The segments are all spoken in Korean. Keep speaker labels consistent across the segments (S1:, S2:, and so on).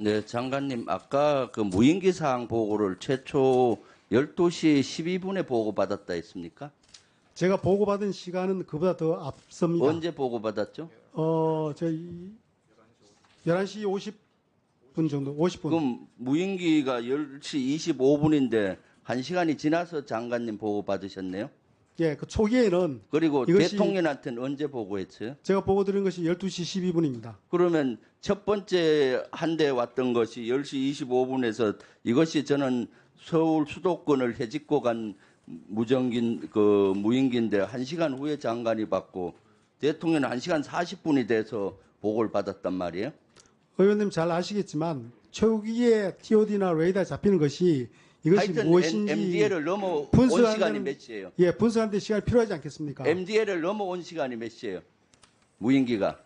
S1: 네, 장관님, 아까 그 무인기 사항 보고를 최초 12시 12분에 보고받았다 했습니까?
S2: 제가 보고받은 시간은 그보다 더 앞섭니다.
S1: 언제 보고받았죠?
S2: 저희 11시 50분 정도, 50분.
S1: 그럼 무인기가 10시 25분인데 1시간이 지나서 장관님 보고받으셨네요?
S2: 예, 그 초기에는
S1: 그리고
S2: 이것이-
S1: 대통령한테는 언제 보고했어요?
S2: 제가 보고 드린 것이 12시 12분입니다.
S1: 그러면 첫 번째 한 대 왔던 것이 10시 25분에서 이것이 저는 서울 수도권을 헤집고 간 무인기인데 1시간 후에 장관이 받고 대통령은 1시간 40분이 돼서 보고를 받았단 말이에요?
S2: 의원님 잘 아시겠지만 초기에 TOD나 레이더에 잡히는 것이 이것이
S1: 하여튼
S2: 무엇인지
S1: MDL을 넘어온
S2: 분석하는
S1: 시간이 몇 시예요?
S2: 예, 분석하는 데 시간이 필요하지 않겠습니까?
S1: MDL을 넘어온 시간이 몇 시예요? 무인기가.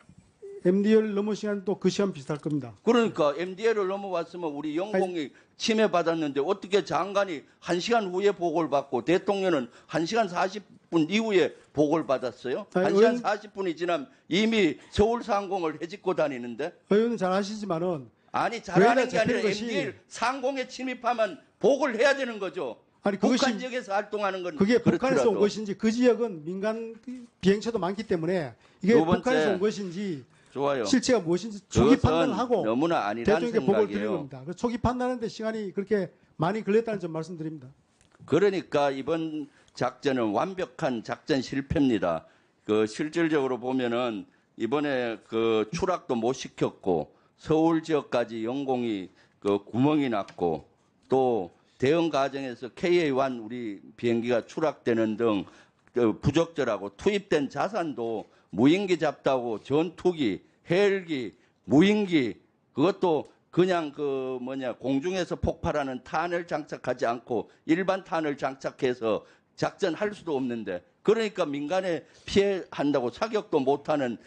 S2: MDL 넘은 시간도 그 시간 비슷할 겁니다.
S1: 그러니까 MDL을 넘어왔으면 우리 영공이 침해받았는데 어떻게 장관이 1시간 후에 보고를 받고 대통령은 1시간 40분 이후에 보고를 받았어요?
S2: 아니,
S1: 1시간
S2: 의원-
S1: 40분이 지나면 이미 서울상공을 헤집고 다니는데?
S2: 의원님 잘 아시지만은
S1: 아니 잘하는 게 아니라
S2: 잡히는 것이-
S1: MDL 상공에 침입하면 보고를 해야 되는 거죠.
S2: 아니
S1: 북한
S2: 그것이
S1: 지역에서 활동하는 건
S2: 그게 북한에서 온
S1: 그렇더라도.
S2: 것인지 그 지역은 민간 비행체도 많기 때문에 이게
S1: 두 번째,
S2: 북한에서 온 것인지
S1: 좋아요.
S2: 실체가 무엇인지 초기
S1: 그것은
S2: 판단하고
S1: 너무나 아니란
S2: 대통령께 보고를 드리는
S1: 생각이에요.
S2: 겁니다. 그래서 초기 판단하는데 시간이 그렇게 많이 걸렸다는 점 말씀드립니다.
S1: 그러니까 이번 작전은 완벽한 작전 실패입니다. 그 실질적으로 보면은 이번에 그 추락도 못 시켰고 서울 지역까지 영공이 그 구멍이 났고 또 대응 과정에서 KA-1 우리 비행기가 추락되는 등 부적절하고 투입된 자산도 무인기 잡다고 전투기, 헬기, 무인기 그것도 그냥 공중에서 폭발하는 탄을 장착하지 않고 일반 탄을 장착해서 작전할 수도 없는데 그러니까 민간에 피해한다고 사격도 못하는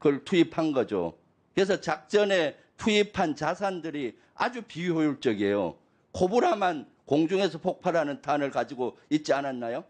S1: 걸 투입한 거죠. 그래서 작전에 투입한 자산들이 아주 비효율적이에요. 코브라만 공중에서 폭발하는 탄을 가지고 있지 않았나요?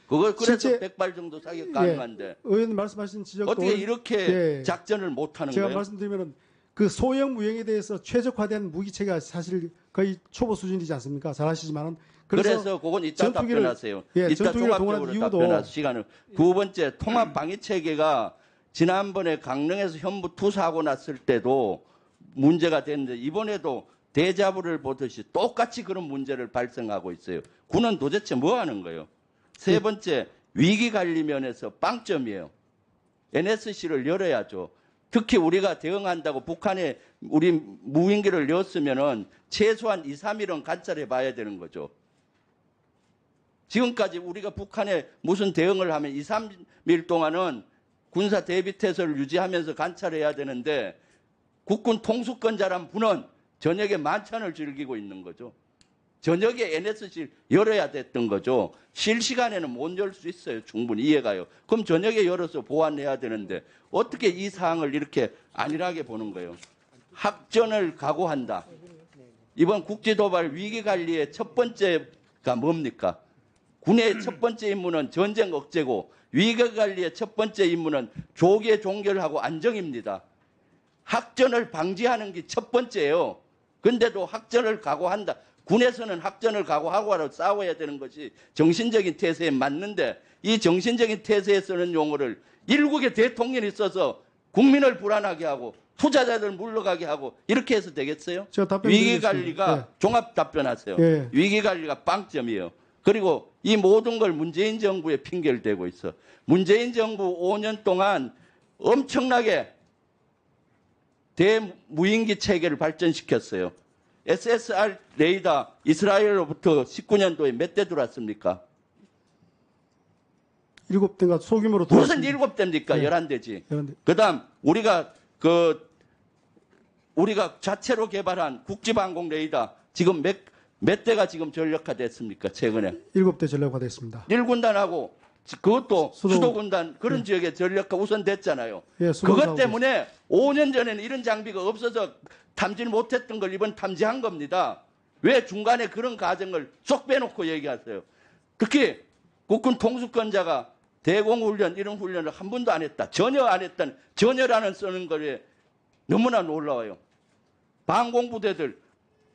S1: 그래서
S2: 실제-
S1: 100발 정도 사격 가능한데
S2: 의원님 말씀하신 지적도
S1: 어떻게 이렇게
S2: 예,
S1: 작전을 못하는
S2: 제가
S1: 거예요?
S2: 말씀드리면은 그 소형 무형에 대해서 최적화된 무기체가 사실 거의 초보 수준이지 않습니까? 잘 아시지만은
S1: 그래서 그건 이따
S2: 전투기를-
S1: 답변하세요.
S2: 예,
S1: 이따
S2: 전투기를
S1: 종합적으로
S2: 동원한 이유도-
S1: 답변하세요. 시간을. 두 번째 통합 방위 체계가 지난번에 강릉에서 현무2 사고 났을 때도 문제가 됐는데 이번에도 데자부를 보듯이 똑같이 그런 문제를 발생하고 있어요. 군은 도대체 뭐 하는 거예요? 세 번째 위기 관리 면에서 빵점이에요. NSC를 열어야죠. 특히 우리가 대응한다고 북한에 우리 무인기를 넣었으면은 최소한 2, 3일은 관찰해 봐야 되는 거죠. 지금까지 우리가 북한에 무슨 대응을 하면 2, 3일 동안은 군사 대비태세를 유지하면서 관찰해야 되는데 국군 통수권자란 분은 저녁에 만찬을 즐기고 있는 거죠. 저녁에 NSC 열어야 됐던 거죠. 실시간에는 못 열 수 있어요. 충분히 이해가요. 그럼 저녁에 열어서 보완해야 되는데 어떻게 이 사항을 이렇게 안일하게 보는 거예요. 학전을 각오한다. 이번 국지도발 위기관리의 첫 번째가 뭡니까? 군의 첫 번째 임무는 전쟁 억제고 위기관리의 첫 번째 임무는 조계 종결하고 안정입니다. 학전을 방지하는 게 첫 번째예요. 근데도 학전을 각오한다. 군에서는 학전을 각오하고 싸워야 되는 것이 정신적인 태세에 맞는데 이 정신적인 태세에 쓰는 용어를 일국의 대통령이 써서 국민을 불안하게 하고 투자자들 물러가게 하고 이렇게 해서 되겠어요?
S2: 제가 답변드리겠습니다.
S1: 위기관리가
S2: 예.
S1: 종합 답변하세요.
S2: 예.
S1: 위기관리가 빵점이에요. 그리고 이 모든 걸 문재인 정부에 핑계를 대고 있어. 문재인 정부 5년 동안 엄청나게 대무인기 체계를 발전시켰어요. SSR 레이더 이스라엘로부터 19년도에 몇 대 들어왔습니까?
S2: 7대가 소규모로
S1: 무슨
S2: 들어왔습니다.
S1: 7대입니까?
S2: 네.
S1: 11대지.
S2: 그런데
S1: 그다음 우리가 자체로 개발한 국지방공 레이더 지금 몇 대가 지금 전력화됐습니까? 최근에
S2: 7대 전력화됐습니다.
S1: 1군단하고 그것도
S2: 수도-
S1: 수도군단 그런 지역에 전력화 우선 됐잖아요.
S2: 예, 수도
S1: 그것
S2: 사고
S1: 때문에 5년 전에는 이런 장비가 없어서 탐지를 못했던 걸 이번 탐지한 겁니다. 왜 중간에 그런 과정을 쏙 빼놓고 얘기하세요? 특히 국군 통수권자가 대공훈련 이런 훈련을 한 번도 안 했다. 전혀 안 했다는 전혀라는 쓰는 거에 너무나 놀라워요. 방공부대들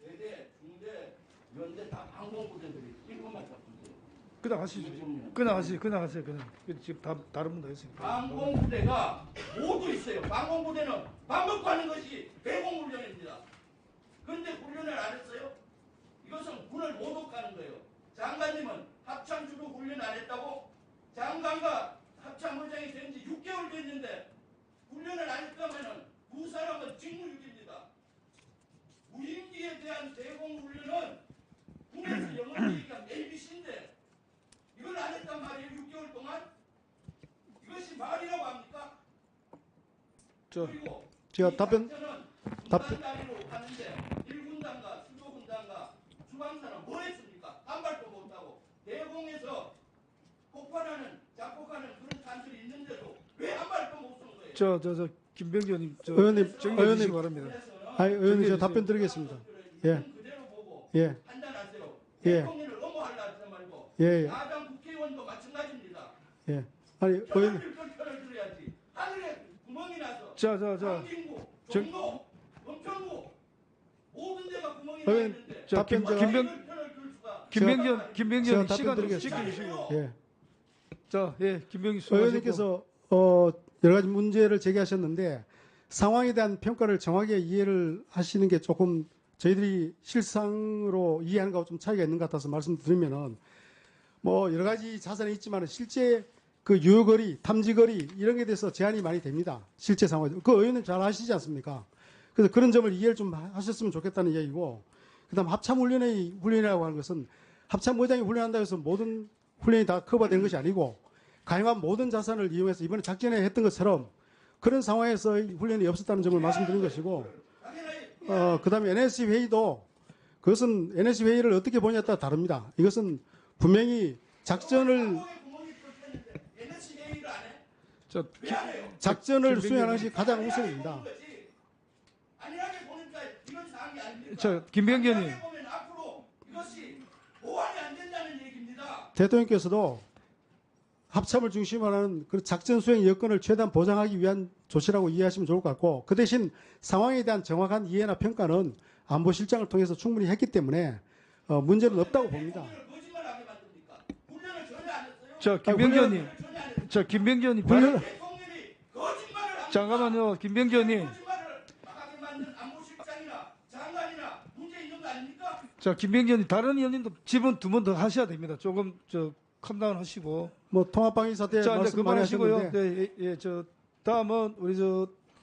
S1: 대대, 중대, 연대 다 방공부대들이 이것만 잡고
S3: 끝나가시죠. 끝나가세요. 그냥 지금 다른 분도 했으니까.
S1: 방공부대가 모두 있어요. 방공부대는 밥 먹고 하는 것이 대공훈련입니다. 그런데 훈련을 안 했어요? 이것은 군을 모독하는 거예요. 장관님은 합참주도 훈련 안 했다고? 장관과 합참의장이 된 지 6개월 됐는데 훈련을 안 했다면 두 사람은 직무유기입니다. 무인기에 대한 대공훈련은 군에서 영원히니까 ABC인데 이걸 안 했단 말이에요. 6개월 동안? 이것이 말이라고 합니까?
S3: 저
S1: 그리고
S2: 제가
S1: 이
S2: 답변
S1: 작전은 단위로 하는데 1군단과 수도군단과 주방사는 뭐 했습니까? 한 발도 못하고 대공에서 폭발하는 작곡하는 그런 탄들이 있는데도 왜 한 발도 못 쏜 거예요?
S3: 저 김병기 의원님
S2: 의원님,
S3: 정리해 주시기
S2: 의원님.
S3: 바랍니다.
S2: 아니, 의원님 제가 답변 드리겠습니다. 예.
S1: 그대로 보고
S2: 예.
S1: 판단하세요.
S2: 예.
S1: 대통령을 엄호하려 하지 말고
S2: 예.
S1: 야당 국회의원도 마찬가지입니다.
S2: 예. 아니, 의원님.
S1: 편을 편을 들어야지. 하늘에 구멍이 나서
S3: 자.
S1: 강진구, 종로, 은평구 모든 데가 구멍이 나
S2: 의원님,
S1: 있는데
S3: 저
S2: 답변 제가-
S3: 김병기
S2: 제가
S3: 의원님
S2: 답변
S3: 시간 좀
S2: 드리겠습니다.
S3: 지켜주시고.
S2: 예.
S3: 자, 예, 김병기 수고하셨고.
S2: 의원님께서 여러 가지 문제를 제기하셨는데 상황에 대한 평가를 정확하게 이해를 하시는 게 조금 저희들이 실상으로 이해하는 것과 좀 차이가 있는 것 같아서 말씀드리면은 뭐 여러 가지 자산이 있지만 실제 그 유효거리, 탐지거리 이런 게 대해서 제한이 많이 됩니다. 실제 상황에. 그 의원님 잘 아시지 않습니까? 그래서 그런 점을 이해를 좀 하셨으면 좋겠다는 이야기고 그다음 합참훈련의 훈련이라고 하는 것은 합참의장이 훈련한다고 해서 모든 훈련이 다 커버되는 것이 아니고 가용한 모든 자산을 이용해서 이번에 작전에 했던 것처럼 그런 상황에서 훈련이 없었다는 점을 말씀드린 것이고 그다음에 NSC 회의도 그것은 NSC 회의를 어떻게 보냐에 따라 다릅니다. 이것은 분명히 작전을
S3: 저
S2: 작전을
S3: 김병기
S2: 수행하는 것이 가장 우선입니다.
S1: 안일하게 보니까 이런 상황이 아닙니까?
S3: 저 김병기 의원님.
S1: 안일하게 보면 앞으로 이것이 보완이 안 된다는 얘기입니다.
S2: 대통령께서도 합참을 중심으로 하는 그 작전 수행 여건을 최대한 보장하기 위한 조치라고 이해하시면 좋을 것 같고 그 대신 상황에 대한 정확한 이해나 평가는 안보실장을 통해서 충분히 했기 때문에 문제는 없다고 봅니다.
S1: 거짓말하게 만듭니까? 훈련을 전혀 안 했어요.
S3: 저 김병기
S2: 훈련-
S3: 의원님. 저 김병기 의원님.
S2: 훈련-
S1: 대통령이 거짓말을 합니다.
S3: 잠깐만요. 김병기 의원님.
S1: 거짓말을 하게 만든 안보실장이나 장관이나 문제 있는 거 아닙니까?
S3: 자, 김병기 의원님 다른 의원님도 질문 2번 더 하셔야 됩니다. 조금 컴다운 하시고.
S2: 뭐 통합방위 사태
S3: 자, 이제
S2: 말씀 많이
S3: 그만하시고요.
S2: 하셨는데
S3: 네, 저 다음은 우리